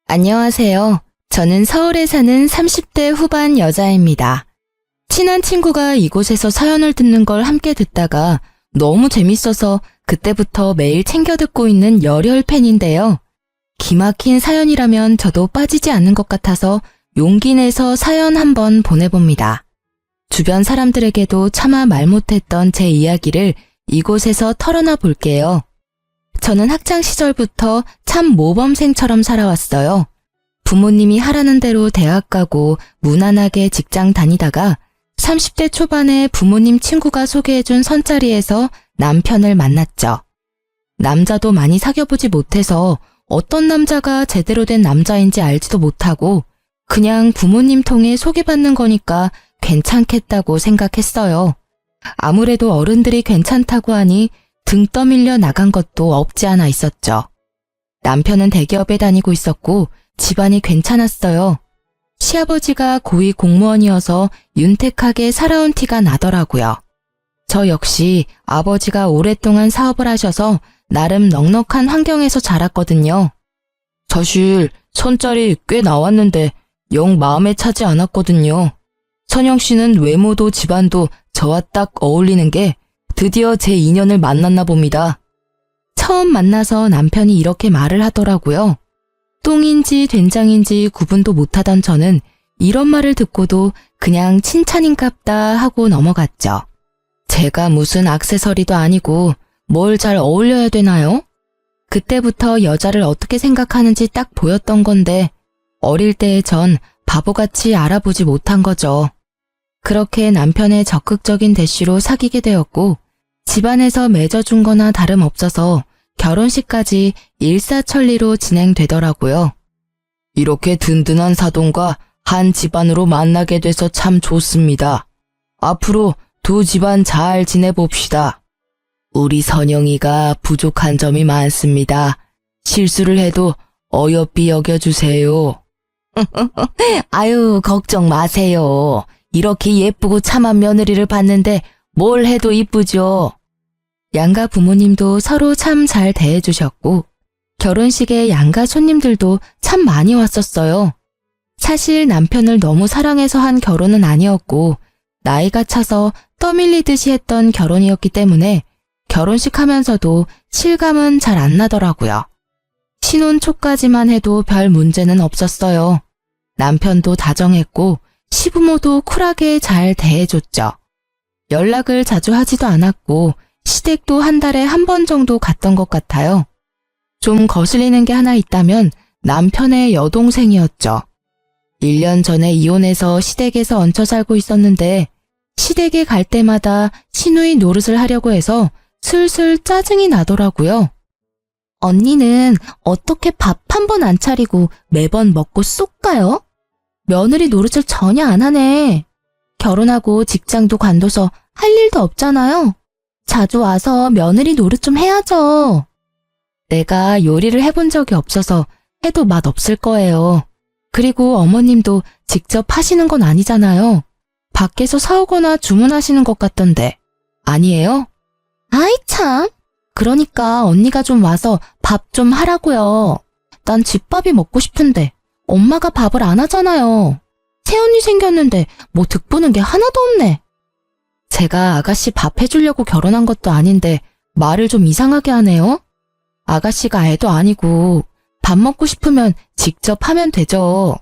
안녕하세요. 저는 서울에 사는 30대 후반 여자입니다. 친한 친구가 이곳에서 사연을 듣는 걸 함께 듣다가 너무 재밌어서 그때부터 매일 챙겨 듣고 있는 열혈 팬인데요. 기막힌 사연이라면 저도 빠지지 않는 것 같아서 용기 내서 사연 한번 보내봅니다. 주변 사람들에게도 차마 말 못했던 제 이야기를 이곳에서 털어놔 볼게요. 저는 학창 시절부터 참 모범생처럼 살아왔어요. 부모님이 하라는 대로 대학 가고 무난하게 직장 다니다가 30대 초반에 부모님 친구가 소개해준 선자리에서 남편을 만났죠. 남자도 많이 사귀어보지 못해서 어떤 남자가 제대로 된 남자인지 알지도 못하고 그냥 부모님 통해 소개받는 거니까 괜찮겠다고 생각했어요. 아무래도 어른들이 괜찮다고 하니 등 떠밀려 나간 것도 없지 않아 있었죠. 남편은 대기업에 다니고 있었고 집안이 괜찮았어요. 시아버지가 고위 공무원이어서 윤택하게 살아온 티가 나더라고요. 저 역시 아버지가 오랫동안 사업을 하셔서 나름 넉넉한 환경에서 자랐거든요. 사실 선짜리 꽤 나왔는데 영 마음에 차지 않았거든요. 선영 씨는 외모도 집안도 저와 딱 어울리는 게 드디어 제 인연을 만났나 봅니다. 처음 만나서 남편이 이렇게 말을 하더라고요. 똥인지 된장인지 구분도 못하던 저는 이런 말을 듣고도 그냥 칭찬인갑다 하고 넘어갔죠. 제가 무슨 액세서리도 아니고 뭘 잘 어울려야 되나요? 그때부터 여자를 어떻게 생각하는지 딱 보였던 건데 어릴 때의 전 바보같이 알아보지 못한 거죠. 그렇게 남편의 적극적인 대시로 사귀게 되었고 집안에서 맺어준 거나 다름없어서 결혼식까지 일사천리로 진행되더라고요. 이렇게 든든한 사돈과 한 집안으로 만나게 돼서 참 좋습니다. 앞으로 두 집안 잘 지내봅시다. 우리 선영이가 부족한 점이 많습니다. 실수를 해도 어여삐 여겨주세요. 아유, 걱정 마세요. 이렇게 예쁘고 참한 며느리를 봤는데 뭘 해도 이쁘죠. 양가 부모님도 서로 참 잘 대해주셨고 결혼식에 양가 손님들도 참 많이 왔었어요. 사실 남편을 너무 사랑해서 한 결혼은 아니었고 나이가 차서 떠밀리듯이 했던 결혼이었기 때문에 결혼식 하면서도 실감은 잘 안 나더라고요. 신혼 초까지만 해도 별 문제는 없었어요. 남편도 다정했고 시부모도 쿨하게 잘 대해줬죠. 연락을 자주 하지도 않았고 시댁도 한 달에 한 번 정도 갔던 것 같아요. 좀 거슬리는 게 하나 있다면 남편의 여동생이었죠. 1년 전에 이혼해서 시댁에서 얹혀 살고 있었는데 시댁에 갈 때마다 시누이 노릇을 하려고 해서 슬슬 짜증이 나더라고요. 언니는 어떻게 밥 한 번 안 차리고 매번 먹고 쏙 가요? 며느리 노릇을 전혀 안 하네. 결혼하고 직장도 관둬서 할 일도 없잖아요. 자주 와서 며느리 노릇 좀 해야죠. 내가 요리를 해본 적이 없어서 해도 맛없을 거예요. 그리고 어머님도 직접 하시는 건 아니잖아요. 밖에서 사오거나 주문하시는 것 같던데. 아니에요? 아이 참. 그러니까 언니가 좀 와서 밥 좀 하라고요. 난 집밥이 먹고 싶은데 엄마가 밥을 안 하잖아요. 새언니 생겼는데 뭐 득보는 게 하나도 없네. 제가 아가씨 밥 해주려고 결혼한 것도 아닌데 말을 좀 이상하게 하네요. 아가씨가 애도 아니고 밥 먹고 싶으면 직접 하면 되죠.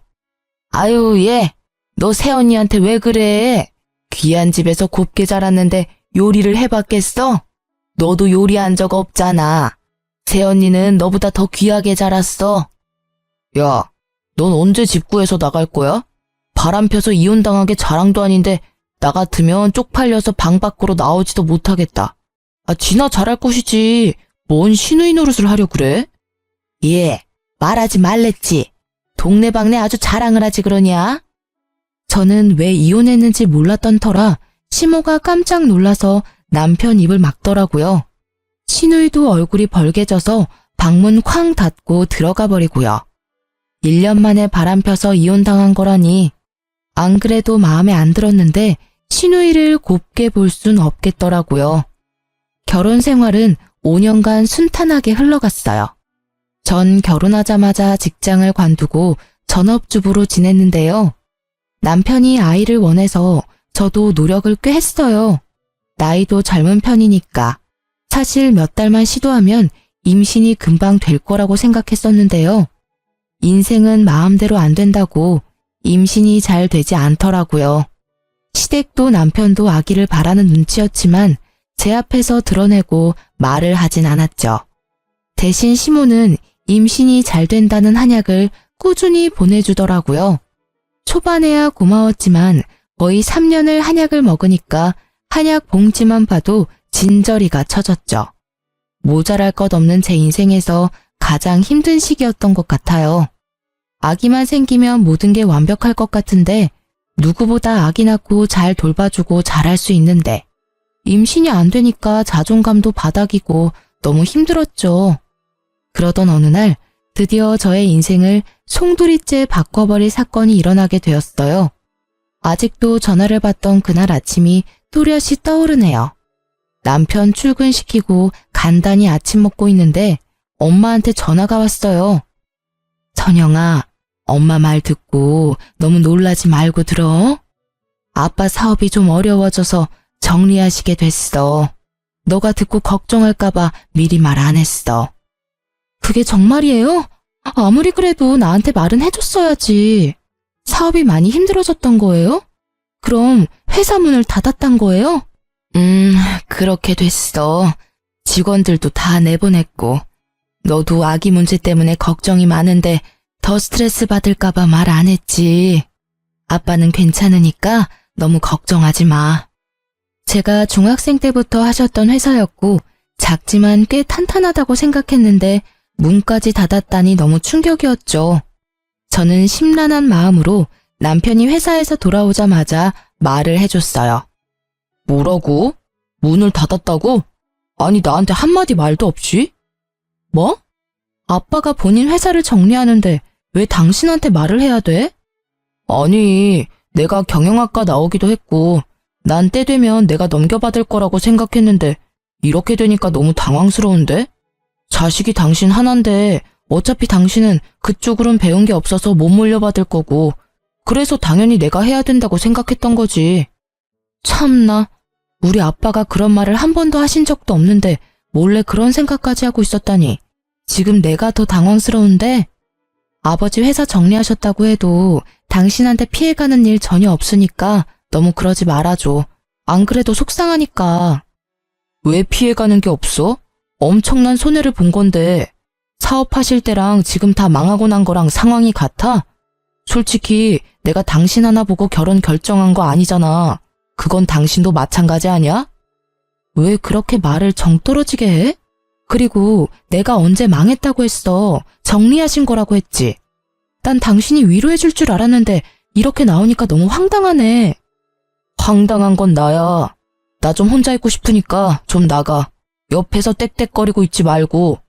아유 얘, 너 새언니한테 왜 그래? 귀한 집에서 곱게 자랐는데 요리를 해봤겠어? 너도 요리한 적 없잖아. 새언니는 너보다 더 귀하게 자랐어. 야, 넌 언제 집 구해서 나갈 거야? 바람 펴서 이혼당하게 자랑도 아닌데 나 같으면 쪽팔려서 방 밖으로 나오지도 못하겠다. 지나 잘할 것이지. 뭔 시누이 노릇을 하려 그래? 예, 말하지 말랬지. 동네방네 아주 자랑을 하지 그러냐? 저는 왜 이혼했는지 몰랐던 터라 시모가 깜짝 놀라서 남편 입을 막더라고요. 시누이도 얼굴이 벌개져서 방문 쾅 닫고 들어가 버리고요. 1년 만에 바람 펴서 이혼당한 거라니 안 그래도 마음에 안 들었는데 시누이를 곱게 볼 순 없겠더라고요. 결혼 생활은 5년간 순탄하게 흘러갔어요. 전 결혼하자마자 직장을 관두고 전업주부로 지냈는데요. 남편이 아이를 원해서 저도 노력을 꽤 했어요. 나이도 젊은 편이니까. 사실 몇 달만 시도하면 임신이 금방 될 거라고 생각했었는데요. 인생은 마음대로 안 된다고 임신이 잘 되지 않더라고요. 시댁도 남편도 아기를 바라는 눈치였지만 제 앞에서 드러내고 말을 하진 않았죠. 대신 시모는 임신이 잘 된다는 한약을 꾸준히 보내주더라고요. 초반에야 고마웠지만 거의 3년을 한약을 먹으니까 한약 봉지만 봐도 진저리가 쳐졌죠. 모자랄 것 없는 제 인생에서 가장 힘든 시기였던 것 같아요. 아기만 생기면 모든 게 완벽할 것 같은데 누구보다 아기 낳고 잘 돌봐주고 잘할 수 있는데 임신이 안 되니까 자존감도 바닥이고 너무 힘들었죠. 그러던 어느 날 드디어 저의 인생을 송두리째 바꿔버릴 사건이 일어나게 되었어요. 아직도 전화를 받던 그날 아침이 또렷이 떠오르네요. 남편 출근시키고 간단히 아침 먹고 있는데 엄마한테 전화가 왔어요. 선영아, 엄마 말 듣고 너무 놀라지 말고 들어. 아빠 사업이 좀 어려워져서 정리하시게 됐어. 너가 듣고 걱정할까봐 미리 말 안 했어. 그게 정말이에요? 아무리 그래도 나한테 말은 해줬어야지. 사업이 많이 힘들어졌던 거예요? 그럼 회사 문을 닫았단 거예요? 그렇게 됐어. 직원들도 다 내보냈고. 너도 아기 문제 때문에 걱정이 많은데 더 스트레스 받을까봐 말 안 했지. 아빠는 괜찮으니까 너무 걱정하지 마. 제가 중학생 때부터 하셨던 회사였고 작지만 꽤 탄탄하다고 생각했는데 문까지 닫았다니 너무 충격이었죠. 저는 심란한 마음으로 남편이 회사에서 돌아오자마자 말을 해줬어요. 뭐라고? 문을 닫았다고? 아니 나한테 한마디 말도 없이? 뭐? 아빠가 본인 회사를 정리하는데 왜 당신한테 말을 해야 돼? 아니, 내가 경영학과 나오기도 했고 난 때 되면 내가 넘겨받을 거라고 생각했는데 이렇게 되니까 너무 당황스러운데? 자식이 당신 하나인데 어차피 당신은 그쪽으론 배운 게 없어서 못 물려받을 거고 그래서 당연히 내가 해야 된다고 생각했던 거지. 참나, 우리 아빠가 그런 말을 한 번도 하신 적도 없는데 몰래 그런 생각까지 하고 있었다니 지금 내가 더 당황스러운데 아버지 회사 정리하셨다고 해도 당신한테 피해가는 일 전혀 없으니까 너무 그러지 말아줘. 안 그래도 속상하니까. 왜 피해가는 게 없어? 엄청난 손해를 본 건데 사업하실 때랑 지금 다 망하고 난 거랑 상황이 같아? 솔직히 내가 당신 하나 보고 결혼 결정한 거 아니잖아. 그건 당신도 마찬가지 아니야? 왜 그렇게 말을 정 떨어지게 해? 그리고 내가 언제 망했다고 했어. 정리하신 거라고 했지. 난 당신이 위로해 줄 줄 알았는데 이렇게 나오니까 너무 황당하네. 황당한 건 나야. 나 좀 혼자 있고 싶으니까 좀 나가. 옆에서 떽떽거리고 있지 말고.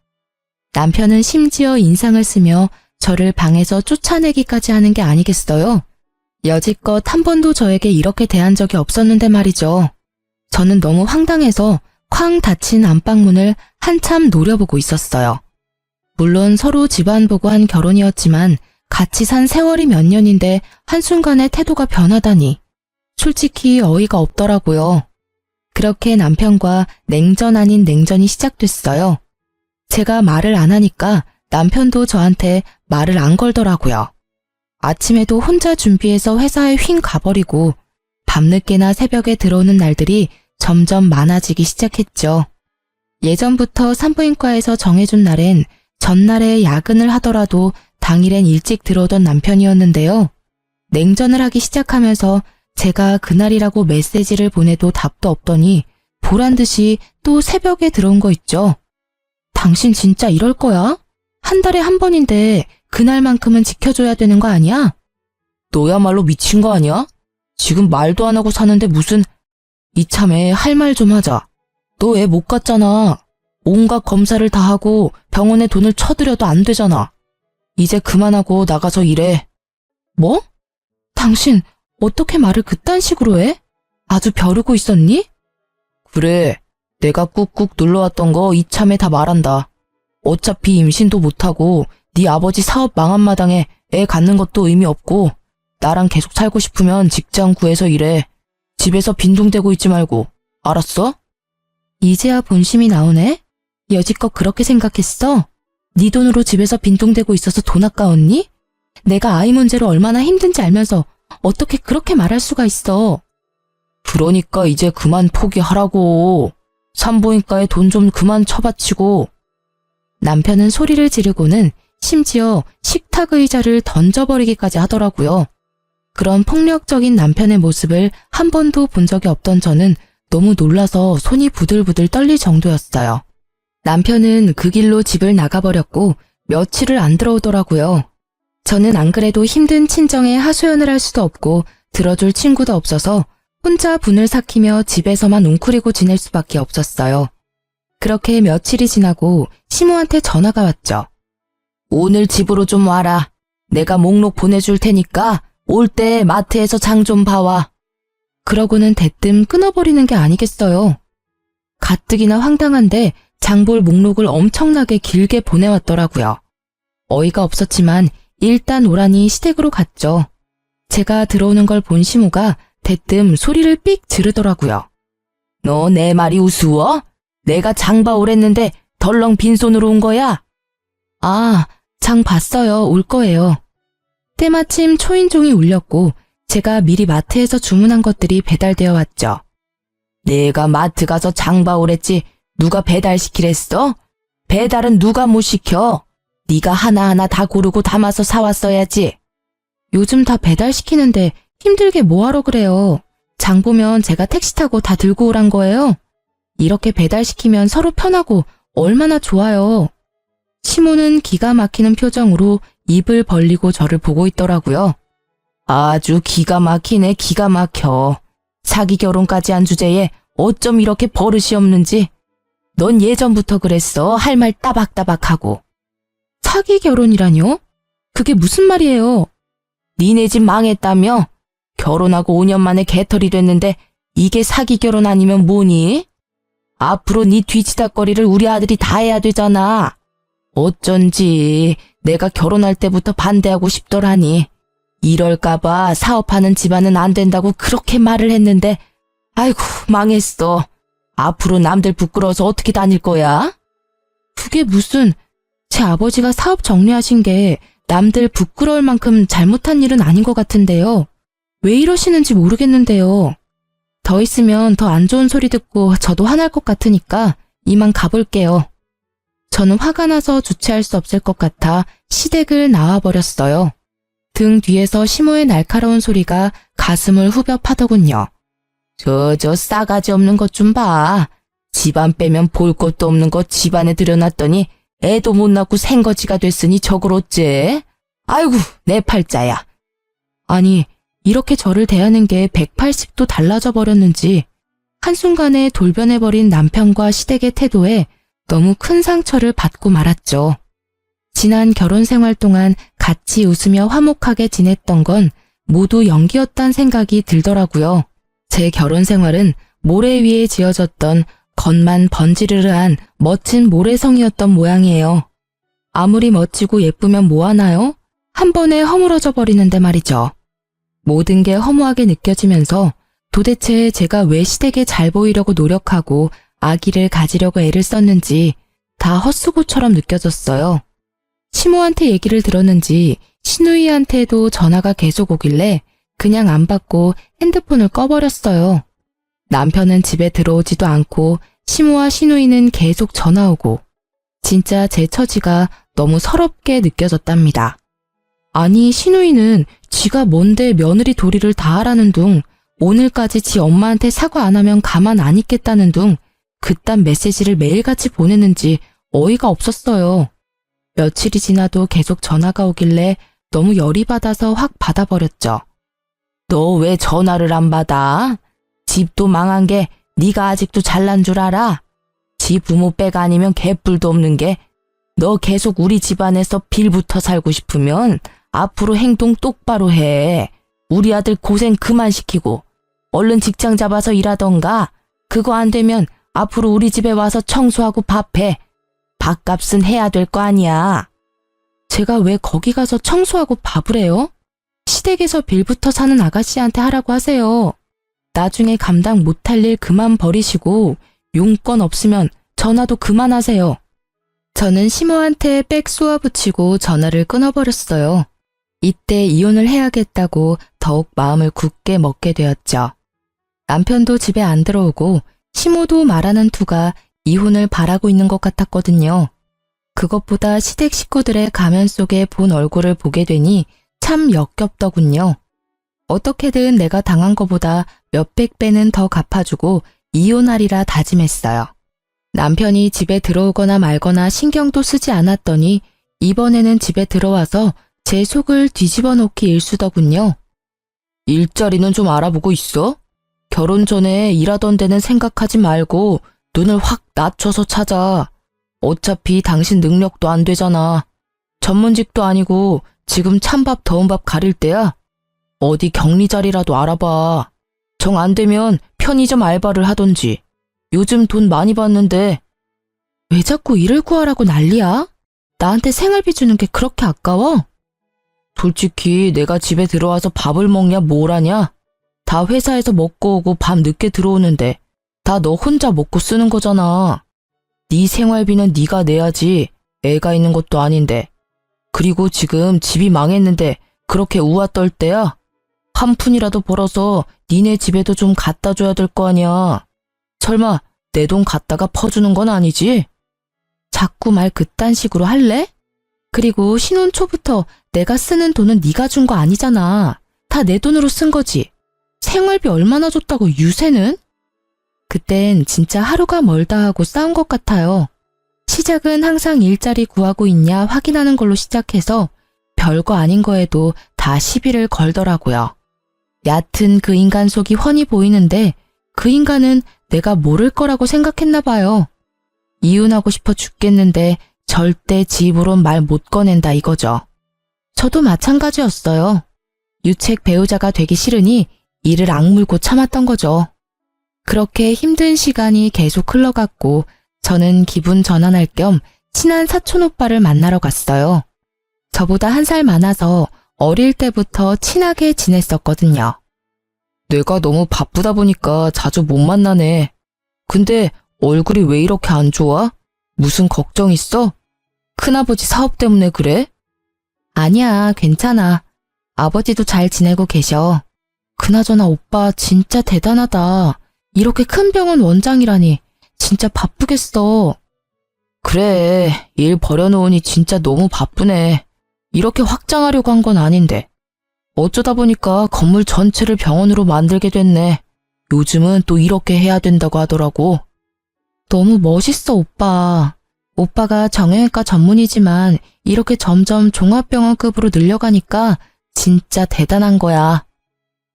남편은 심지어 인상을 쓰며 저를 방에서 쫓아내기까지 하는 게 아니겠어요? 여지껏 한 번도 저에게 이렇게 대한 적이 없었는데 말이죠. 저는 너무 황당해서 쾅 닫힌 안방문을 한참 노려보고 있었어요. 물론 서로 집안 보고 한 결혼이었지만 같이 산 세월이 몇 년인데 한순간에 태도가 변하다니. 솔직히 어이가 없더라고요. 그렇게 남편과 냉전 아닌 냉전이 시작됐어요. 제가 말을 안 하니까 남편도 저한테 말을 안 걸더라고요. 아침에도 혼자 준비해서 회사에 휭 가버리고 밤늦게나 새벽에 들어오는 날들이 점점 많아지기 시작했죠. 예전부터 산부인과에서 정해준 날엔 전날에 야근을 하더라도 당일엔 일찍 들어오던 남편이었는데요. 냉전을 하기 시작하면서 제가 그날이라고 메시지를 보내도 답도 없더니 보란듯이 또 새벽에 들어온 거 있죠. 당신 진짜 이럴 거야? 한 달에 한 번인데 그날만큼은 지켜줘야 되는 거 아니야? 너야말로 미친 거 아니야? 지금 말도 안 하고 사는데 무슨... 이참에 할 말 좀 하자. 너 애 못 갔잖아. 온갖 검사를 다 하고 병원에 돈을 쳐들여도 안 되잖아. 이제 그만하고 나가서 일해. 뭐? 당신 어떻게 말을 그딴 식으로 해? 아주 벼르고 있었니? 그래, 내가 꾹꾹 눌러왔던 거 이참에 다 말한다. 어차피 임신도 못하고 네 아버지 사업 망한 마당에 애 갖는 것도 의미 없고 나랑 계속 살고 싶으면 직장 구해서 일해. 집에서 빈둥대고 있지 말고. 알았어? 이제야 본심이 나오네? 여지껏 그렇게 생각했어? 네 돈으로 집에서 빈둥대고 있어서 돈 아까웠니? 내가 아이 문제로 얼마나 힘든지 알면서 어떻게 그렇게 말할 수가 있어? 그러니까 이제 그만 포기하라고. 산부인과에 돈 좀 그만 처바치고. 남편은 소리를 지르고는 심지어 식탁 의자를 던져버리기까지 하더라고요. 그런 폭력적인 남편의 모습을 한 번도 본 적이 없던 저는 너무 놀라서 손이 부들부들 떨릴 정도였어요. 남편은 그 길로 집을 나가버렸고 며칠을 안 들어오더라고요. 저는 안 그래도 힘든 친정에 하소연을 할 수도 없고 들어줄 친구도 없어서 혼자 분을 삭히며 집에서만 웅크리고 지낼 수밖에 없었어요. 그렇게 며칠이 지나고 시모한테 전화가 왔죠. 오늘 집으로 좀 와라. 내가 목록 보내줄 테니까 올 때 마트에서 장 좀 봐와. 그러고는 대뜸 끊어버리는 게 아니겠어요. 가뜩이나 황당한데 장볼 목록을 엄청나게 길게 보내왔더라고요. 어이가 없었지만 일단 오라니 시댁으로 갔죠. 제가 들어오는 걸 본 시모가 대뜸 소리를 삑 지르더라고요. 너 내 말이 우스워? 내가 장 봐 오랬는데 덜렁 빈손으로 온 거야? 아, 장 봤어요. 올 거예요. 때마침 초인종이 울렸고 제가 미리 마트에서 주문한 것들이 배달되어 왔죠. 내가 마트 가서 장 봐 오랬지 누가 배달시키랬어? 배달은 누가 못 시켜? 네가 하나하나 다 고르고 담아서 사왔어야지. 요즘 다 배달시키는데 힘들게 뭐하러 그래요. 장 보면 제가 택시 타고 다 들고 오란 거예요. 이렇게 배달시키면 서로 편하고 얼마나 좋아요. 시모는 기가 막히는 표정으로 입을 벌리고 저를 보고 있더라고요. 아주 기가 막히네, 기가 막혀. 사기 결혼까지 한 주제에 어쩜 이렇게 버릇이 없는지. 넌 예전부터 그랬어. 할 말 따박따박하고. 사기 결혼이라뇨? 그게 무슨 말이에요? 니네 집 망했다며? 결혼하고 5년 만에 개털이 됐는데 이게 사기 결혼 아니면 뭐니? 앞으로 네 뒤치다거리를 우리 아들이 다 해야 되잖아. 어쩐지 내가 결혼할 때부터 반대하고 싶더라니. 이럴까봐 사업하는 집안은 안 된다고 그렇게 말을 했는데 아이고 망했어. 앞으로 남들 부끄러워서 어떻게 다닐 거야? 그게 무슨 제 아버지가 사업 정리하신 게 남들 부끄러울 만큼 잘못한 일은 아닌 것 같은데요. 왜 이러시는지 모르겠는데요. 더 있으면 더 안 좋은 소리 듣고 저도 화날 것 같으니까 이만 가볼게요. 저는 화가 나서 주체할 수 없을 것 같아 시댁을 나와버렸어요. 등 뒤에서 시모의 날카로운 소리가 가슴을 후벼 파더군요. 저 싸가지 없는 것 좀 봐. 집안 빼면 볼 것도 없는 거 집안에 들여놨더니 애도 못 낳고 생거지가 됐으니 저걸 어째? 아이고 내 팔자야. 아니 이렇게 저를 대하는 게 180도 달라져 버렸는지 한순간에 돌변해버린 남편과 시댁의 태도에 너무 큰 상처를 받고 말았죠. 지난 결혼 생활 동안 같이 웃으며 화목하게 지냈던 건 모두 연기였단 생각이 들더라고요. 제 결혼 생활은 모래 위에 지어졌던 겉만 번지르르한 멋진 모래성이었던 모양이에요. 아무리 멋지고 예쁘면 뭐하나요? 한 번에 허물어져 버리는데 말이죠. 모든 게 허무하게 느껴지면서 도대체 제가 왜 시댁에 잘 보이려고 노력하고 아기를 가지려고 애를 썼는지 다 헛수고처럼 느껴졌어요. 시모한테 얘기를 들었는지 시누이한테도 전화가 계속 오길래 그냥 안 받고 핸드폰을 꺼버렸어요. 남편은 집에 들어오지도 않고 시모와 시누이는 계속 전화 오고 진짜 제 처지가 너무 서럽게 느껴졌답니다. 아니 시누이는 지가 뭔데 며느리 도리를 다 하라는 둥 오늘까지 지 엄마한테 사과 안 하면 가만 안 있겠다는 둥 그딴 메시지를 매일같이 보내는지 어이가 없었어요. 며칠이 지나도 계속 전화가 오길래 너무 열이 받아서 확 받아버렸죠. 너 왜 전화를 안 받아? 집도 망한 게 네가 아직도 잘난 줄 알아? 지 부모 빼가 아니면 개뿔도 없는 게 너 계속 우리 집안에서 빌붙어 살고 싶으면 앞으로 행동 똑바로 해. 우리 아들 고생 그만 시키고 얼른 직장 잡아서 일하던가. 그거 안 되면 앞으로 우리 집에 와서 청소하고 밥해. 밥값은 해야 될 거 아니야. 제가 왜 거기 가서 청소하고 밥을 해요? 시댁에서 빌부터 사는 아가씨한테 하라고 하세요. 나중에 감당 못할 일 그만 버리시고 용건 없으면 전화도 그만하세요. 저는 시모한테 빽 쏘아붙이고 전화를 끊어버렸어요. 이때 이혼을 해야겠다고 더욱 마음을 굳게 먹게 되었죠. 남편도 집에 안 들어오고 시모도 말하는 투가 이혼을 바라고 있는 것 같았거든요. 그것보다 시댁 식구들의 가면 속에 본 얼굴을 보게 되니 참 역겹더군요. 어떻게든 내가 당한 것보다 몇백 배는 더 갚아주고 이혼하리라 다짐했어요. 남편이 집에 들어오거나 말거나 신경도 쓰지 않았더니 이번에는 집에 들어와서 제 속을 뒤집어 놓기 일쑤더군요. 일자리는 좀 알아보고 있어? 결혼 전에 일하던 데는 생각하지 말고 눈을 확 낮춰서 찾아. 어차피 당신 능력도 안 되잖아. 전문직도 아니고 지금 찬밥 더운 밥 가릴 때야. 어디 격리 자리라도 알아봐. 정 안 되면 편의점 알바를 하던지. 요즘 돈 많이 받는데. 왜 자꾸 일을 구하라고 난리야? 나한테 생활비 주는 게 그렇게 아까워? 솔직히 내가 집에 들어와서 밥을 먹냐 뭘 하냐? 다 회사에서 먹고 오고 밤 늦게 들어오는데 다 너 혼자 먹고 쓰는 거잖아. 네 생활비는 네가 내야지. 애가 있는 것도 아닌데. 그리고 지금 집이 망했는데 그렇게 우아 떨 때야? 한 푼이라도 벌어서 니네 집에도 좀 갖다 줘야 될 거 아니야. 설마 내 돈 갖다가 퍼주는 건 아니지? 자꾸 말 그딴 식으로 할래? 그리고 신혼 초부터 내가 쓰는 돈은 네가 준 거 아니잖아. 다 내 돈으로 쓴 거지. 생활비 얼마나 줬다고 유세는? 그땐 진짜 하루가 멀다 하고 싸운 것 같아요. 시작은 항상 일자리 구하고 있냐 확인하는 걸로 시작해서 별거 아닌 거에도 다 시비를 걸더라고요. 얕은 그 인간 속이 훤히 보이는데 그 인간은 내가 모를 거라고 생각했나 봐요. 이혼하고 싶어 죽겠는데 절대 지 입으론 말 못 꺼낸다 이거죠. 저도 마찬가지였어요. 유책 배우자가 되기 싫으니 이를 악물고 참았던 거죠. 그렇게 힘든 시간이 계속 흘러갔고 저는 기분 전환할 겸 친한 사촌 오빠를 만나러 갔어요. 저보다 1살 많아서 어릴 때부터 친하게 지냈었거든요. 내가 너무 바쁘다 보니까 자주 못 만나네. 근데 얼굴이 왜 이렇게 안 좋아? 무슨 걱정 있어? 큰아버지 사업 때문에 그래? 아니야, 괜찮아. 아버지도 잘 지내고 계셔. 그나저나 오빠 진짜 대단하다. 이렇게 큰 병원 원장이라니 진짜 바쁘겠어. 그래, 일 버려놓으니 진짜 너무 바쁘네. 이렇게 확장하려고 한 건 아닌데. 어쩌다 보니까 건물 전체를 병원으로 만들게 됐네. 요즘은 또 이렇게 해야 된다고 하더라고. 너무 멋있어, 오빠. 오빠가 정형외과 전문이지만 이렇게 점점 종합병원급으로 늘려가니까 진짜 대단한 거야.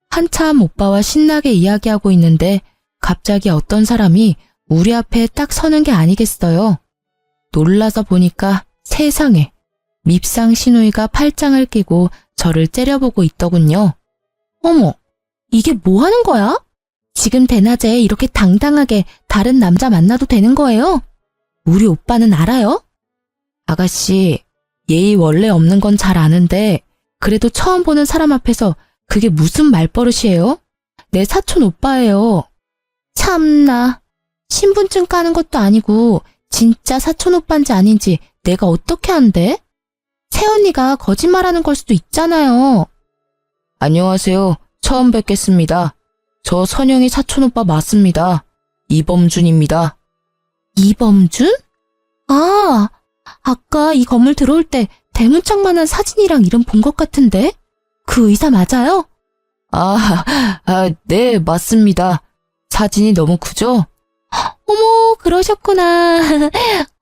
한참 오빠와 신나게 이야기하고 있는데 갑자기 어떤 사람이 우리 앞에 딱 서는 게 아니겠어요. 놀라서 보니까 세상에 밉상 시누이가 팔짱을 끼고 저를 째려보고 있더군요. 어머, 이게 뭐 하는 거야? 지금 대낮에 이렇게 당당하게 다른 남자 만나도 되는 거예요? 우리 오빠는 알아요? 아가씨, 예의 원래 없는 건 잘 아는데 그래도 처음 보는 사람 앞에서 그게 무슨 말버릇이에요? 내 사촌 오빠예요. 참나, 신분증 까는 것도 아니고 진짜 사촌 오빠인지 아닌지 내가 어떻게 안대? 새언니가 거짓말하는 걸 수도 있잖아요. 안녕하세요. 처음 뵙겠습니다. 저 선영이 사촌 오빠 맞습니다. 이범준입니다. 이범준? 아, 아까 이 건물 들어올 때 대문짝만한 사진이랑 이름 본 것 같은데? 그 의사 맞아요? 네, 맞습니다. 사진이 너무 크죠? 어머, 그러셨구나.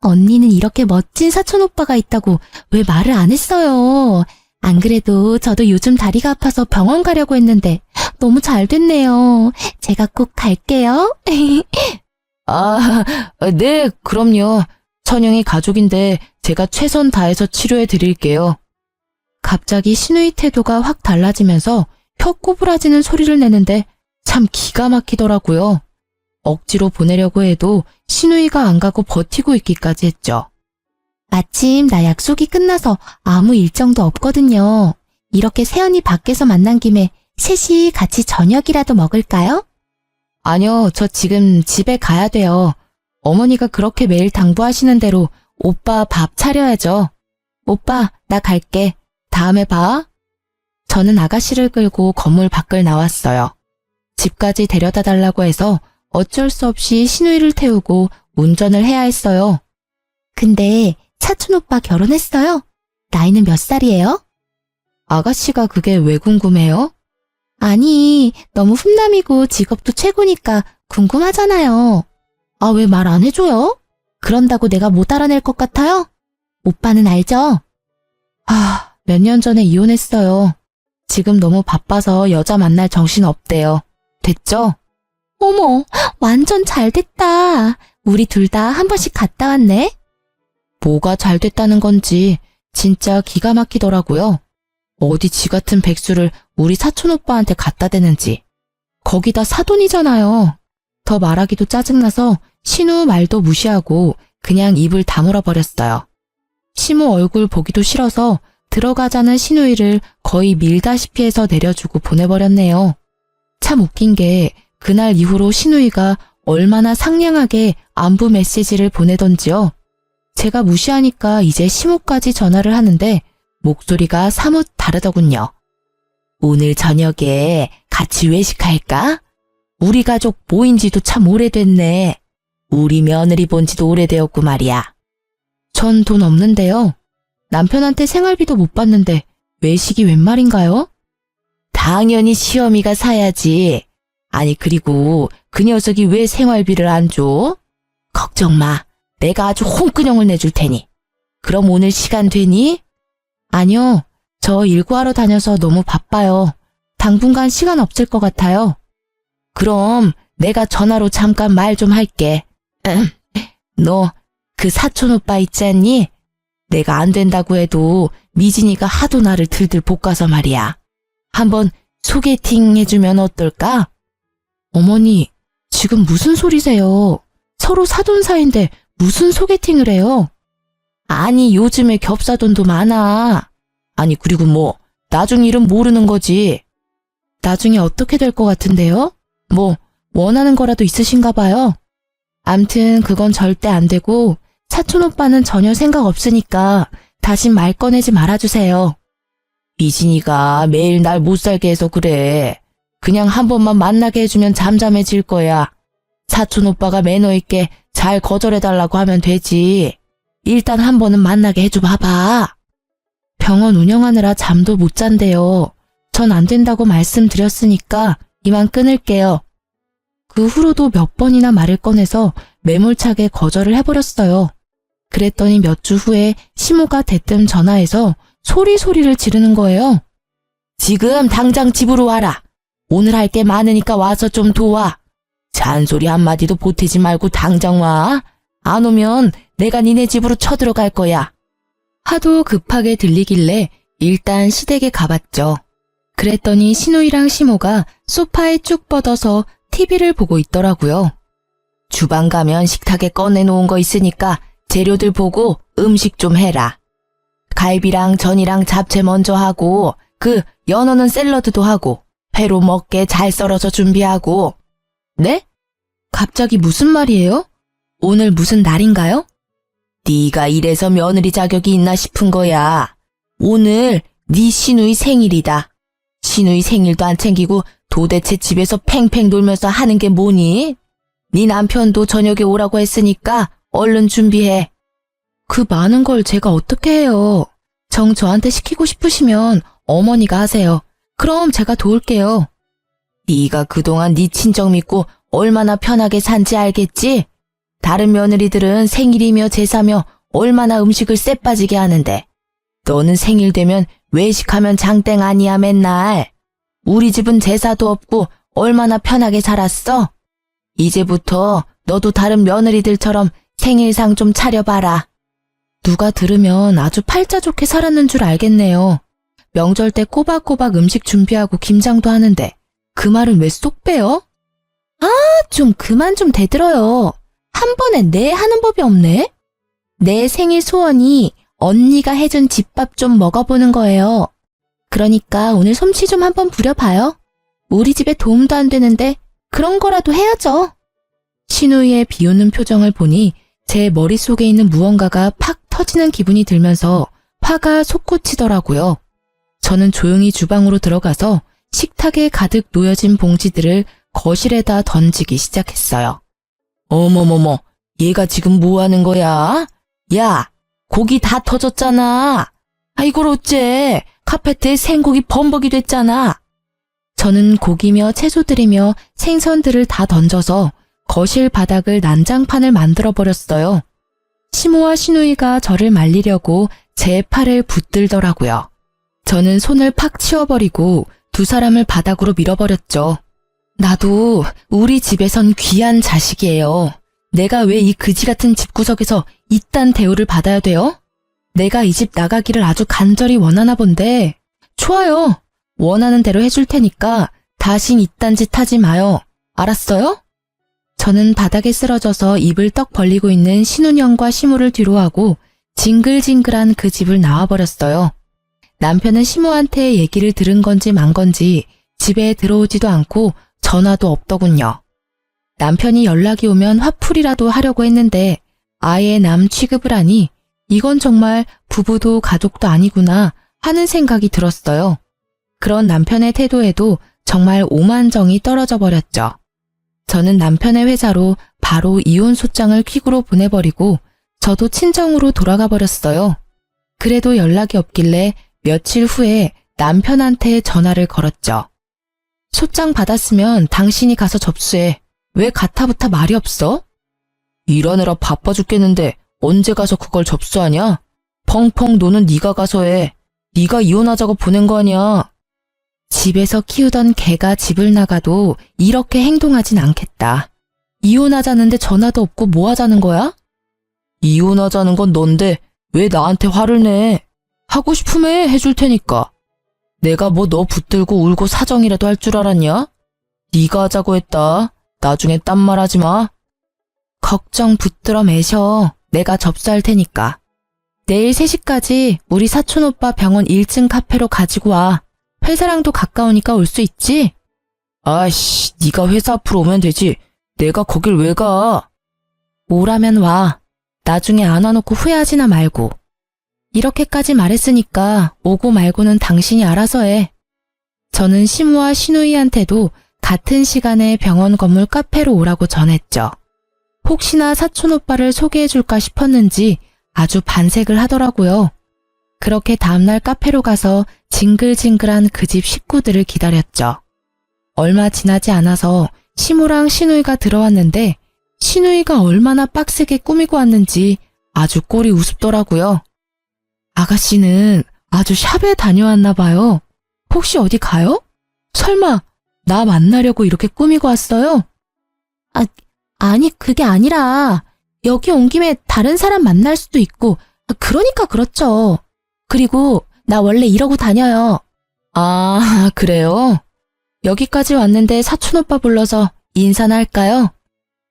언니는 이렇게 멋진 사촌 오빠가 있다고 왜 말을 안 했어요? 안 그래도 저도 요즘 다리가 아파서 병원 가려고 했는데 너무 잘 됐네요. 제가 꼭 갈게요. 네, 그럼요. 선영이 가족인데 제가 최선 다해서 치료해 드릴게요. 갑자기 시누이 태도가 확 달라지면서 혀 꼬부라지는 소리를 내는데 참 기가 막히더라고요. 억지로 보내려고 해도 시누이가 안 가고 버티고 있기까지 했죠. 마침 나 약속이 끝나서 아무 일정도 없거든요. 이렇게 세연이 밖에서 만난 김에 셋이 같이 저녁이라도 먹을까요? 아니요, 저 지금 집에 가야 돼요. 어머니가 그렇게 매일 당부하시는 대로 오빠 밥 차려야죠. 오빠, 나 갈게. 다음에 봐. 저는 아가씨를 끌고 건물 밖을 나왔어요. 집까지 데려다 달라고 해서 어쩔 수 없이 신우이를 태우고 운전을 해야 했어요. 근데 사촌 오빠 결혼했어요? 나이는 몇 살이에요? 아가씨가 그게 왜 궁금해요? 아니, 너무 훈남이고 직업도 최고니까 궁금하잖아요. 아, 왜 말 안 해줘요? 그런다고 내가 못 알아낼 것 같아요? 오빠는 알죠? 몇 년 전에 이혼했어요. 지금 너무 바빠서 여자 만날 정신 없대요. 됐죠? 어머, 완전 잘 됐다. 우리 둘 다 한 번씩 갔다 왔네. 뭐가 잘 됐다는 건지 진짜 기가 막히더라고요. 어디 지 같은 백수를 우리 사촌 오빠한테 갖다 대는지. 거기다 사돈이잖아요. 더 말하기도 짜증나서 신우 말도 무시하고 그냥 입을 다물어 버렸어요. 시모 얼굴 보기도 싫어서 들어가자는 신우이를 거의 밀다시피 해서 내려주고 보내버렸네요. 참 웃긴 게 그날 이후로 신우이가 얼마나 상냥하게 안부 메시지를 보내던지요. 제가 무시하니까 이제 시모까지 전화를 하는데 목소리가 사뭇 다르더군요. 오늘 저녁에 같이 외식할까? 우리 가족 모인 지도 참 오래됐네. 우리 며느리 본 지도 오래되었고 말이야. 전 돈 없는데요. 남편한테 생활비도 못 받는데 외식이 웬 말인가요? 당연히 시어미가 사야지. 아니 그리고 그 녀석이 왜 생활비를 안 줘? 걱정 마. 내가 아주 홍근형을 내줄 테니. 그럼 오늘 시간 되니? 아니요. 저 일구하러 다녀서 너무 바빠요. 당분간 시간 없을 것 같아요. 그럼 내가 전화로 잠깐 말 좀 할게. 너 그 사촌 오빠 있지 않니? 내가 안 된다고 해도 미진이가 하도 나를 들들 볶아서 말이야. 한번 소개팅 해주면 어떨까? 어머니, 지금 무슨 소리세요? 서로 사돈 사이인데 무슨 소개팅을 해요? 아니, 요즘에 겹사돈도 많아. 아니, 그리고 뭐 나중 일은 모르는 거지. 나중에 어떻게 될 것 같은데요? 뭐 원하는 거라도 있으신가 봐요. 암튼 그건 절대 안 되고 사촌 오빠는 전혀 생각 없으니까 다신 말 꺼내지 말아주세요. 미진이가 매일 날 못 살게 해서 그래. 그냥 한 번만 만나게 해주면 잠잠해질 거야. 사촌 오빠가 매너 있게 잘 거절해달라고 하면 되지. 일단 한 번은 만나게 해줘 봐봐. 병원 운영하느라 잠도 못 잔대요. 전 안 된다고 말씀드렸으니까 이만 끊을게요. 그 후로도 몇 번이나 말을 꺼내서 매몰차게 거절을 해버렸어요. 그랬더니 몇 주 후에 시모가 대뜸 전화해서 소리를 지르는 거예요. 지금 당장 집으로 와라. 오늘 할 게 많으니까 와서 좀 도와. 잔소리 한마디도 보태지 말고 당장 와. 안 오면 내가 니네 집으로 쳐들어갈 거야. 하도 급하게 들리길래 일단 시댁에 가봤죠. 그랬더니 신우이랑 시모가 소파에 쭉 뻗어서 TV를 보고 있더라고요. 주방 가면 식탁에 꺼내놓은 거 있으니까 재료들 보고 음식 좀 해라. 갈비랑 전이랑 잡채 먼저 하고 그 연어는 샐러드도 하고 회로 먹게 잘 썰어서 준비하고. 네? 갑자기 무슨 말이에요? 오늘 무슨 날인가요? 네가 이래서 며느리 자격이 있나 싶은 거야. 오늘 네 시누이 생일이다. 시누이 생일도 안 챙기고 도대체 집에서 팽팽 놀면서 하는 게 뭐니? 네 남편도 저녁에 오라고 했으니까 얼른 준비해. 그 많은 걸 제가 어떻게 해요? 정 저한테 시키고 싶으시면 어머니가 하세요. 그럼 제가 도울게요. 네가 그동안 네 친정 믿고 얼마나 편하게 산지 알겠지? 다른 며느리들은 생일이며 제사며 얼마나 음식을 쎄빠지게 하는데 너는 생일 되면 외식하면 장땡 아니야 맨날. 우리 집은 제사도 없고 얼마나 편하게 살았어? 이제부터 너도 다른 며느리들처럼 생일상 좀 차려봐라. 누가 들으면 아주 팔자 좋게 살았는 줄 알겠네요. 명절 때 꼬박꼬박 음식 준비하고 김장도 하는데 그 말은 왜 쏙 빼요? 좀 그만 좀 대들어요. 한 번에 네 하는 법이 없네. 내 생일 소원이 언니가 해준 집밥 좀 먹어보는 거예요. 그러니까 오늘 솜씨 좀 한번 부려봐요. 우리 집에 도움도 안 되는데 그런 거라도 해야죠. 신우이의 비웃는 표정을 보니 제 머릿속에 있는 무언가가 팍 터지는 기분이 들면서 화가 솟구치더라고요. 저는 조용히 주방으로 들어가서 식탁에 가득 놓여진 봉지들을 거실에다 던지기 시작했어요. 어머머머, 얘가 지금 뭐 하는 거야? 야, 고기 다 터졌잖아. 아, 이걸 어째? 카페트에 생고기 범벅이 됐잖아. 저는 고기며 채소들이며 생선들을 다 던져서 거실 바닥을 난장판을 만들어버렸어요. 시모와 시누이가 저를 말리려고 제 팔을 붙들더라고요. 저는 손을 팍 치워버리고 두 사람을 바닥으로 밀어버렸죠. 나도 우리 집에선 귀한 자식이에요. 내가 왜 이 그지 같은 집구석에서 이딴 대우를 받아야 돼요? 내가 이 집 나가기를 아주 간절히 원하나 본데. 좋아요. 원하는 대로 해줄 테니까 다신 이딴 짓 하지 마요. 알았어요? 저는 바닥에 쓰러져서 입을 떡 벌리고 있는 신운영과 시모를 뒤로하고 징글징글한 그 집을 나와버렸어요. 남편은 시모한테 얘기를 들은 건지 만 건지 집에 들어오지도 않고 전화도 없더군요. 남편이 연락이 오면 화풀이라도 하려고 했는데 아예 남 취급을 하니 이건 정말 부부도 가족도 아니구나 하는 생각이 들었어요. 그런 남편의 태도에도 정말 오만정이 떨어져 버렸죠. 저는 남편의 회사로 바로 이혼 소장을 퀵으로 보내버리고 저도 친정으로 돌아가 버렸어요. 그래도 연락이 없길래 며칠 후에 남편한테 전화를 걸었죠. 소장 받았으면 당신이 가서 접수해. 왜 가타부타 말이 없어? 일하느라 바빠 죽겠는데 언제 가서 그걸 접수하냐? 펑펑 노는 네가 가서 해. 네가 이혼하자고 보낸 거 아니야. 집에서 키우던 개가 집을 나가도 이렇게 행동하진 않겠다. 이혼하자는데 전화도 없고 뭐 하자는 거야? 이혼하자는 건 넌데 왜 나한테 화를 내? 하고 싶으면 해줄 테니까. 내가 뭐 너 붙들고 울고 사정이라도 할 줄 알았냐? 네가 하자고 했다. 나중에 딴 말 하지 마. 걱정 붙들어 매셔. 내가 접수할 테니까. 내일 3시까지 우리 사촌오빠 병원 1층 카페로 가지고 와. 회사랑도 가까우니까 올 수 있지? 아이씨, 네가 회사 앞으로 오면 되지. 내가 거길 왜 가? 오라면 와. 나중에 안 와놓고 후회하지나 말고. 이렇게까지 말했으니까 오고 말고는 당신이 알아서 해. 저는 시무와 시누이한테도 같은 시간에 병원 건물 카페로 오라고 전했죠. 혹시나 사촌오빠를 소개해줄까 싶었는지 아주 반색을 하더라고요. 그렇게 다음날 카페로 가서 징글징글한 그 집 식구들을 기다렸죠. 얼마 지나지 않아서 시무랑 시누이가 들어왔는데 시누이가 얼마나 빡세게 꾸미고 왔는지 아주 꼴이 우습더라고요. 아가씨는 아주 샵에 다녀왔나 봐요. 혹시 어디 가요? 설마 나 만나려고 이렇게 꾸미고 왔어요? 아니 그게 아니라 여기 온 김에 다른 사람 만날 수도 있고 그러니까 그렇죠. 그리고 나 원래 이러고 다녀요. 아, 그래요? 여기까지 왔는데 사촌오빠 불러서 인사나 할까요?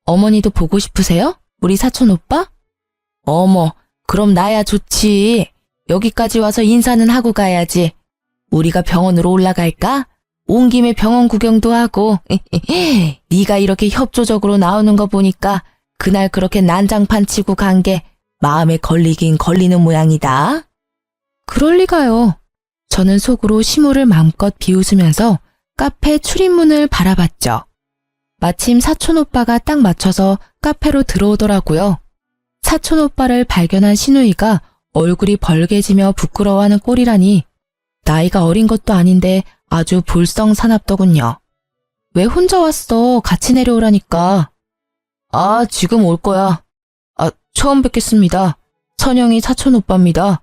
어머니도 보고 싶으세요? 우리 사촌오빠? 어머, 그럼 나야 좋지. 여기까지 와서 인사는 하고 가야지. 우리가 병원으로 올라갈까? 온 김에 병원 구경도 하고. 네가 이렇게 협조적으로 나오는 거 보니까 그날 그렇게 난장판 치고 간 게 마음에 걸리긴 걸리는 모양이다. 그럴 리가요. 저는 속으로 시모를 마음껏 비웃으면서 카페 출입문을 바라봤죠. 마침 사촌오빠가 딱 맞춰서 카페로 들어오더라고요. 사촌오빠를 발견한 시누이가 얼굴이 벌개지며 부끄러워하는 꼴이라니 나이가 어린 것도 아닌데 아주 볼썽사납더군요. 왜 혼자 왔어? 같이 내려오라니까. 아, 지금 올 거야. 처음 뵙겠습니다. 선영이 사촌오빠입니다.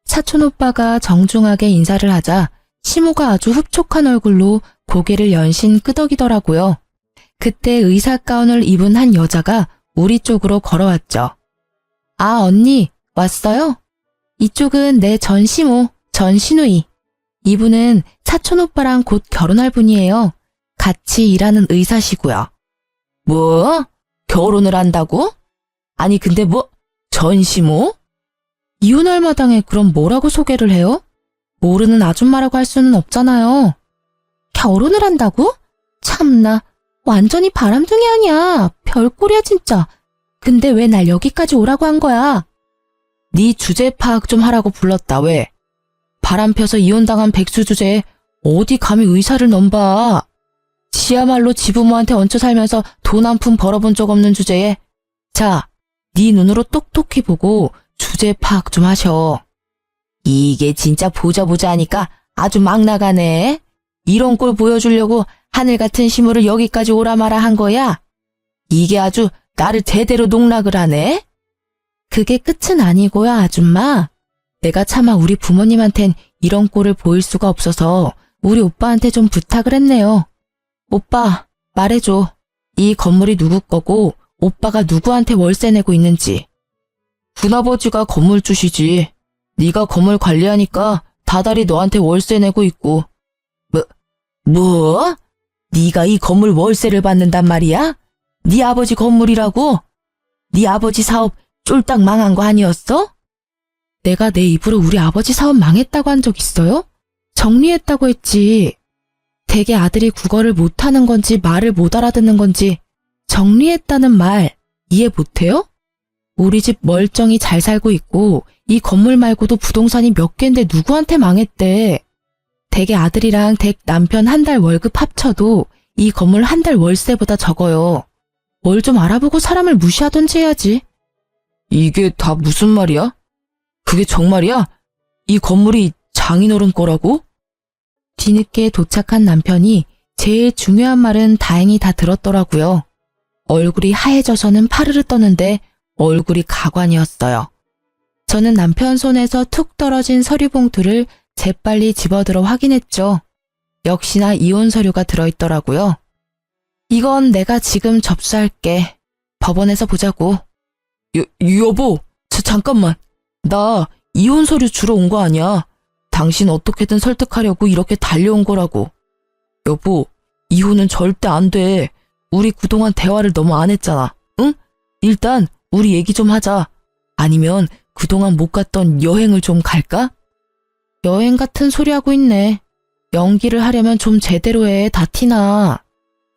사촌오빠가 정중하게 인사를 하자 시모가 아주 흡족한 얼굴로 고개를 연신 끄덕이더라고요. 그때 의사 가운을 입은 한 여자가 우리 쪽으로 걸어왔죠. 아, 언니, 왔어요? 이쪽은 내 전시모, 전신우이. 이분은 사촌오빠랑 곧 결혼할 분이에요. 같이 일하는 의사시고요. 뭐? 결혼을 한다고? 아니 근데 뭐 전시모? 이혼할 마당에 그럼 뭐라고 소개를 해요? 모르는 아줌마라고 할 수는 없잖아요. 결혼을 한다고? 참나, 완전히 바람둥이 아니야. 별꼴이야 진짜. 근데 왜 날 여기까지 오라고 한 거야? 네 주제 파악 좀 하라고 불렀다, 왜? 바람 펴서 이혼당한 백수 주제에 어디 감히 의사를 넘봐. 지야말로 지부모한테 얹혀 살면서 돈 한 푼 벌어본 적 없는 주제에 자, 네 눈으로 똑똑히 보고 주제 파악 좀 하셔. 이게 진짜 보자 하니까 아주 막 나가네. 이런 꼴 보여주려고 하늘 같은 시무를 여기까지 오라 마라 한 거야? 이게 아주 나를 제대로 농락을 하네? 그게 끝은 아니고요, 아줌마. 내가 차마 우리 부모님한텐 이런 꼴을 보일 수가 없어서 우리 오빠한테 좀 부탁을 했네요. 오빠, 말해줘. 이 건물이 누구 거고 오빠가 누구한테 월세 내고 있는지. 큰아버지가 건물주시지. 네가 건물 관리하니까 다달이 너한테 월세 내고 있고. 뭐? 네가 이 건물 월세를 받는단 말이야? 네 아버지 건물이라고? 네 아버지 사업 쫄딱 망한 거 아니었어? 내가 내 입으로 우리 아버지 사업 망했다고 한 적 있어요? 정리했다고 했지. 대개 아들이 국어를 못하는 건지 말을 못 알아듣는 건지 정리했다는 말 이해 못해요? 우리 집 멀쩡히 잘 살고 있고 이 건물 말고도 부동산이 몇 개인데 누구한테 망했대. 대개 아들이랑 댁 남편 한 달 월급 합쳐도 이 건물 한 달 월세보다 적어요. 뭘 좀 알아보고 사람을 무시하던지 해야지. 이게 다 무슨 말이야? 그게 정말이야? 이 건물이 장인어른 거라고? 뒤늦게 도착한 남편이 제일 중요한 말은 다행히 다 들었더라고요. 얼굴이 하얘져서는 파르르 떠는데 얼굴이 가관이었어요. 저는 남편 손에서 툭 떨어진 서류 봉투를 재빨리 집어들어 확인했죠. 역시나 이혼 서류가 들어있더라고요. 이건 내가 지금 접수할게. 법원에서 보자고. 여보, 잠깐만. 나 이혼 서류 주러 온 거 아니야. 당신 어떻게든 설득하려고 이렇게 달려온 거라고. 여보, 이혼은 절대 안 돼. 우리 그동안 대화를 너무 안 했잖아. 응? 일단 우리 얘기 좀 하자. 아니면 그동안 못 갔던 여행을 좀 갈까? 여행 같은 소리 하고 있네. 연기를 하려면 좀 제대로 해. 다 티나.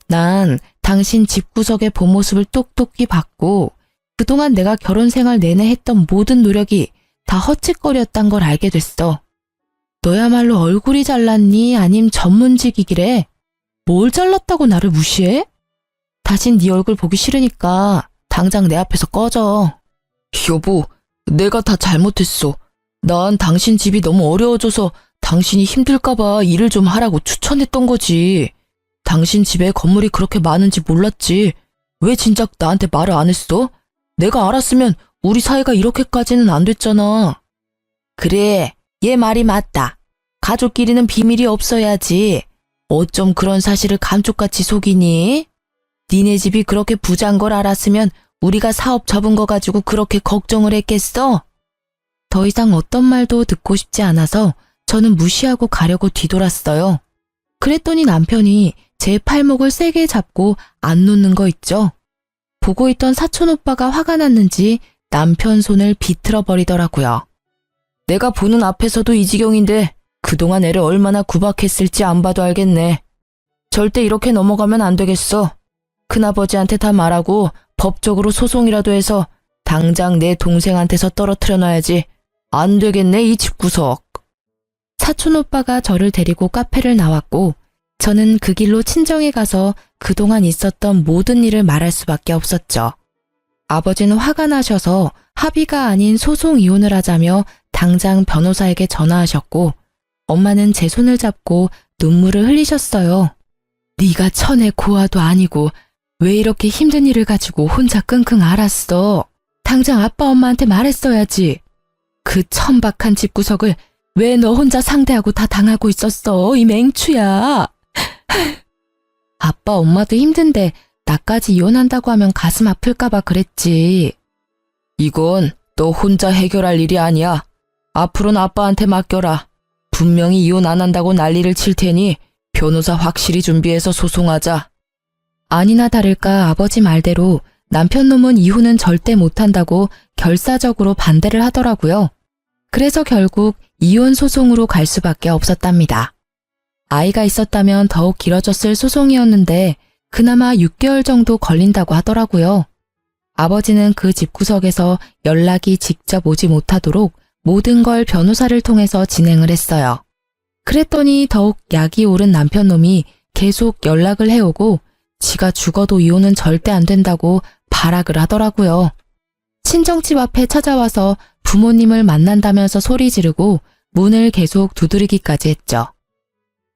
난 당신 집구석의 본 모습을 똑똑히 봤고 그동안 내가 결혼 생활 내내 했던 모든 노력이 다 헛짓거리였단 걸 알게 됐어. 너야말로 얼굴이 잘났니? 아님 전문직이기래? 뭘 잘났다고 나를 무시해? 다신 네 얼굴 보기 싫으니까 당장 내 앞에서 꺼져. 여보, 내가 다 잘못했어. 난 당신 집이 너무 어려워져서 당신이 힘들까봐 일을 좀 하라고 추천했던 거지. 당신 집에 건물이 그렇게 많은지 몰랐지. 왜 진작 나한테 말을 안 했어? 내가 알았으면 우리 사이가 이렇게까지는 안 됐잖아. 그래, 얘 말이 맞다. 가족끼리는 비밀이 없어야지. 어쩜 그런 사실을 감쪽같이 속이니? 니네 집이 그렇게 부자인 걸 알았으면 우리가 사업 접은 거 가지고 그렇게 걱정을 했겠어? 더 이상 어떤 말도 듣고 싶지 않아서 저는 무시하고 가려고 뒤돌았어요. 그랬더니 남편이 제 팔목을 세게 잡고 안 놓는 거 있죠? 보고 있던 사촌 오빠가 화가 났는지 남편 손을 비틀어 버리더라고요. 내가 보는 앞에서도 이 지경인데 그동안 애를 얼마나 구박했을지 안 봐도 알겠네. 절대 이렇게 넘어가면 안 되겠어. 큰아버지한테 다 말하고 법적으로 소송이라도 해서 당장 내 동생한테서 떨어뜨려 놔야지. 안 되겠네, 이 집구석. 사촌 오빠가 저를 데리고 카페를 나왔고 저는 그 길로 친정에 가서 그동안 있었던 모든 일을 말할 수밖에 없었죠. 아버지는 화가 나셔서 합의가 아닌 소송 이혼을 하자며 당장 변호사에게 전화하셨고 엄마는 제 손을 잡고 눈물을 흘리셨어요. 네가 천의 고아도 아니고 왜 이렇게 힘든 일을 가지고 혼자 끙끙 앓았어. 당장 아빠 엄마한테 말했어야지. 그 천박한 집구석을 왜 너 혼자 상대하고 다 당하고 있었어, 이 맹추야. 아빠 엄마도 힘든데 나까지 이혼한다고 하면 가슴 아플까봐 그랬지. 이건 너 혼자 해결할 일이 아니야. 앞으로는 아빠한테 맡겨라. 분명히 이혼 안 한다고 난리를 칠 테니 변호사 확실히 준비해서 소송하자. 아니나 다를까 아버지 말대로 남편 놈은 이혼은 절대 못한다고 결사적으로 반대를 하더라고요. 그래서 결국 이혼 소송으로 갈 수밖에 없었답니다. 아이가 있었다면 더욱 길어졌을 소송이었는데 그나마 6개월 정도 걸린다고 하더라고요. 아버지는 그 집구석에서 연락이 직접 오지 못하도록 모든 걸 변호사를 통해서 진행을 했어요. 그랬더니 더욱 약이 오른 남편 놈이 계속 연락을 해오고 지가 죽어도 이혼은 절대 안 된다고 발악을 하더라고요. 친정집 앞에 찾아와서 부모님을 만난다면서 소리 지르고 문을 계속 두드리기까지 했죠.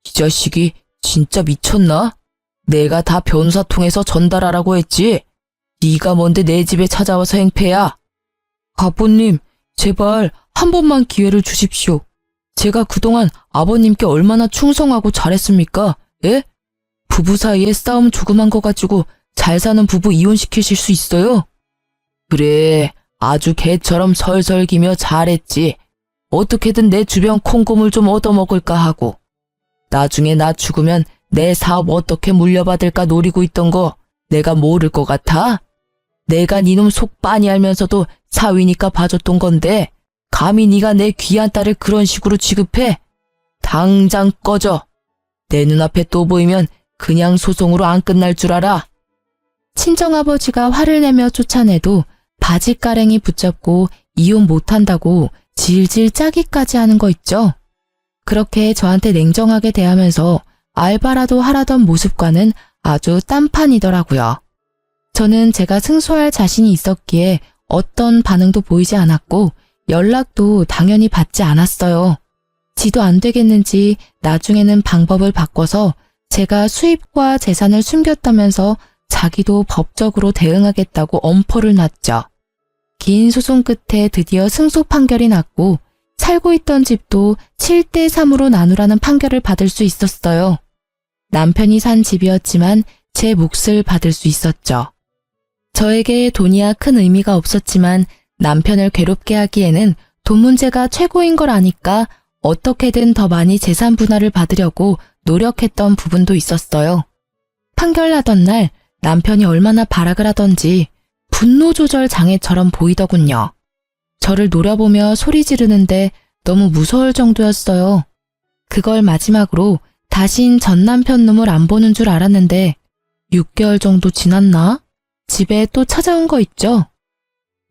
이 자식이 진짜 미쳤나? 내가 다 변호사 통해서 전달하라고 했지. 네가 뭔데 내 집에 찾아와서 행패야. 아버님, 제발 한 번만 기회를 주십시오. 제가 그동안 아버님께 얼마나 충성하고 잘했습니까? 예? 부부 사이에 싸움 조그만 거 가지고 잘 사는 부부 이혼시키실 수 있어요? 그래, 아주 개처럼 설설기며 잘했지. 어떻게든 내 주변 콩고물 좀 얻어먹을까 하고. 나중에 나 죽으면 내 사업 어떻게 물려받을까 노리고 있던 거 내가 모를 것 같아? 내가 니놈 속 빤히 알면서도 사위니까 봐줬던 건데 감히 네가 내 귀한 딸을 그런 식으로 취급해? 당장 꺼져. 내 눈앞에 또 보이면 그냥 소송으로 안 끝날 줄 알아. 친정아버지가 화를 내며 쫓아내도 바지가랭이 붙잡고 이혼 못한다고 질질 짜기까지 하는 거 있죠. 그렇게 저한테 냉정하게 대하면서 알바라도 하라던 모습과는 아주 딴판이더라고요. 저는 제가 승소할 자신이 있었기에 어떤 반응도 보이지 않았고 연락도 당연히 받지 않았어요. 지도 안 되겠는지 나중에는 방법을 바꿔서 제가 수입과 재산을 숨겼다면서 자기도 법적으로 대응하겠다고 엄포를 놨죠. 긴 소송 끝에 드디어 승소 판결이 났고 살고 있던 집도 7대 3으로 나누라는 판결을 받을 수 있었어요. 남편이 산 집이었지만 제 몫을 받을 수 있었죠. 저에게 돈이야 큰 의미가 없었지만 남편을 괴롭게 하기에는 돈 문제가 최고인 걸 아니까 어떻게든 더 많이 재산 분할을 받으려고 노력했던 부분도 있었어요. 판결 나던 날 남편이 얼마나 발악을 하던지 분노 조절 장애처럼 보이더군요. 저를 노려보며 소리 지르는데 너무 무서울 정도였어요. 그걸 마지막으로 다신 전 남편 놈을 안 보는 줄 알았는데 6개월 정도 지났나? 집에 또 찾아온 거 있죠?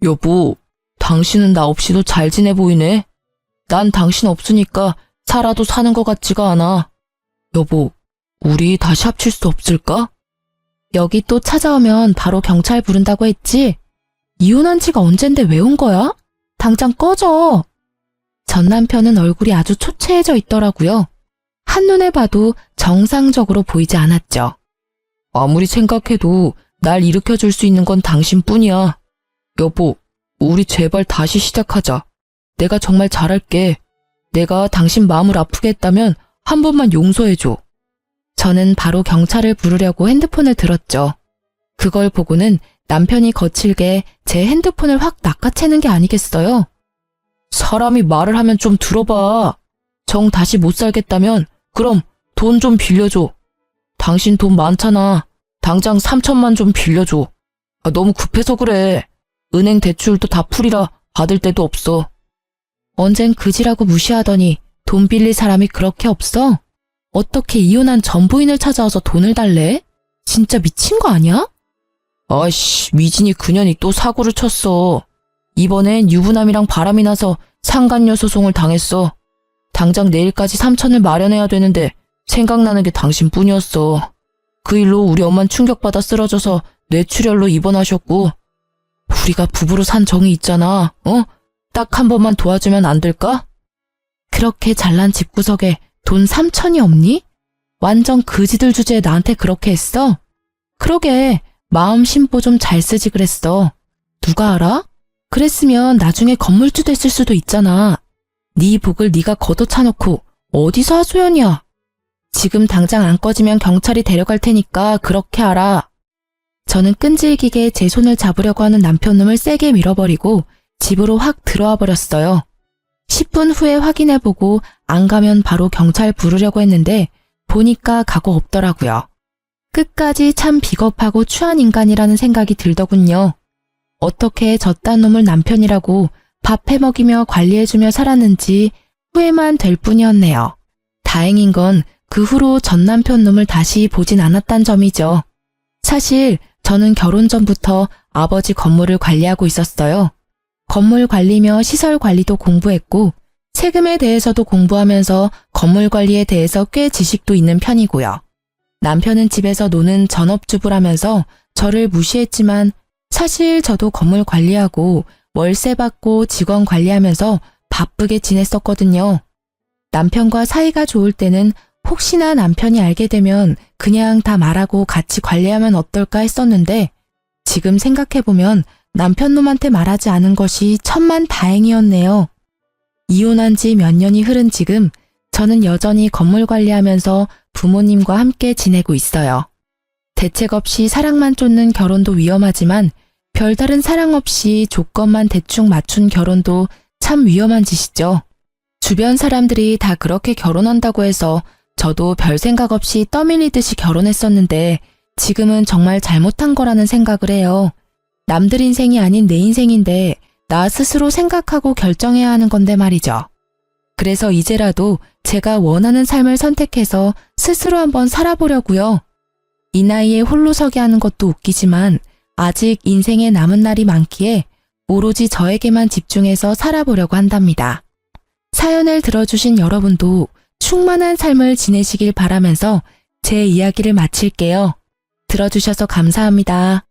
여보, 당신은 나 없이도 잘 지내 보이네. 난 당신 없으니까 살아도 사는 것 같지가 않아. 여보, 우리 다시 합칠 수 없을까? 여기 또 찾아오면 바로 경찰 부른다고 했지? 이혼한 지가 언젠데 왜 온 거야? 당장 꺼져. 전 남편은 얼굴이 아주 초췌해져 있더라고요. 한눈에 봐도 정상적으로 보이지 않았죠. 아무리 생각해도 날 일으켜줄 수 있는 건 당신뿐이야. 여보, 우리 제발 다시 시작하자. 내가 정말 잘할게. 내가 당신 마음을 아프게 했다면 한 번만 용서해줘. 저는 바로 경찰을 부르려고 핸드폰을 들었죠. 그걸 보고는 남편이 거칠게 제 핸드폰을 확 낚아채는 게 아니겠어요? 사람이 말을 하면 좀 들어봐. 정 다시 못 살겠다면 그럼 돈 좀 빌려줘. 당신 돈 많잖아. 당장 3천만 좀 빌려줘. 너무 급해서 그래. 은행 대출도 다 풀이라 받을 데도 없어. 언젠 그지라고 무시하더니 돈 빌릴 사람이 그렇게 없어? 어떻게 이혼한 전 부인을 찾아와서 돈을 달래? 진짜 미친 거 아니야? 아이씨, 미진이 그년이 또 사고를 쳤어. 이번엔 유부남이랑 바람이 나서 상간녀 소송을 당했어. 당장 내일까지 3천을 마련해야 되는데 생각나는 게 당신뿐이었어. 그 일로 우리 엄만 충격받아 쓰러져서 뇌출혈로 입원하셨고 우리가 부부로 산 정이 있잖아. 딱 한 번만 도와주면 안 될까? 그렇게 잘난 집구석에 돈 3천이 없니? 완전 그지들 주제에 나한테 그렇게 했어? 그러게 마음 심보 좀 잘 쓰지 그랬어. 누가 알아? 그랬으면 나중에 건물주 됐을 수도 있잖아. 네 복을 네가 걷어차놓고 어디서 하소연이야. 지금 당장 안 꺼지면 경찰이 데려갈 테니까 그렇게 알아. 저는 끈질기게 제 손을 잡으려고 하는 남편놈을 세게 밀어버리고 집으로 확 들어와 버렸어요. 10분 후에 확인해보고 안 가면 바로 경찰 부르려고 했는데 보니까 각오 없더라고요. 끝까지 참 비겁하고 추한 인간이라는 생각이 들더군요. 어떻게 저딴 놈을 남편이라고 밥 해먹이며 관리해주며 살았는지 후회만 될 뿐이었네요. 다행인 건 그 후로 전 남편 놈을 다시 보진 않았단 점이죠. 사실 저는 결혼 전부터 아버지 건물을 관리하고 있었어요. 건물 관리며 시설 관리도 공부했고 세금에 대해서도 공부하면서 건물 관리에 대해서 꽤 지식도 있는 편이고요. 남편은 집에서 노는 전업주부라면서 저를 무시했지만 사실 저도 건물 관리하고 월세 받고 직원 관리하면서 바쁘게 지냈었거든요. 남편과 사이가 좋을 때는 혹시나 남편이 알게 되면 그냥 다 말하고 같이 관리하면 어떨까 했었는데 지금 생각해보면 남편 놈한테 말하지 않은 것이 천만 다행이었네요. 이혼한 지 몇 년이 흐른 지금 저는 여전히 건물 관리하면서 부모님과 함께 지내고 있어요. 대책 없이 사랑만 쫓는 결혼도 위험하지만 별다른 사랑 없이 조건만 대충 맞춘 결혼도 참 위험한 짓이죠. 주변 사람들이 다 그렇게 결혼한다고 해서 저도 별 생각 없이 떠밀리듯이 결혼했었는데 지금은 정말 잘못한 거라는 생각을 해요. 남들 인생이 아닌 내 인생인데 나 스스로 생각하고 결정해야 하는 건데 말이죠. 그래서 이제라도 제가 원하는 삶을 선택해서 스스로 한번 살아보려고요. 이 나이에 홀로 서게 하는 것도 웃기지만 아직 인생에 남은 날이 많기에 오로지 저에게만 집중해서 살아보려고 한답니다. 사연을 들어주신 여러분도 충만한 삶을 지내시길 바라면서 제 이야기를 마칠게요. 들어주셔서 감사합니다.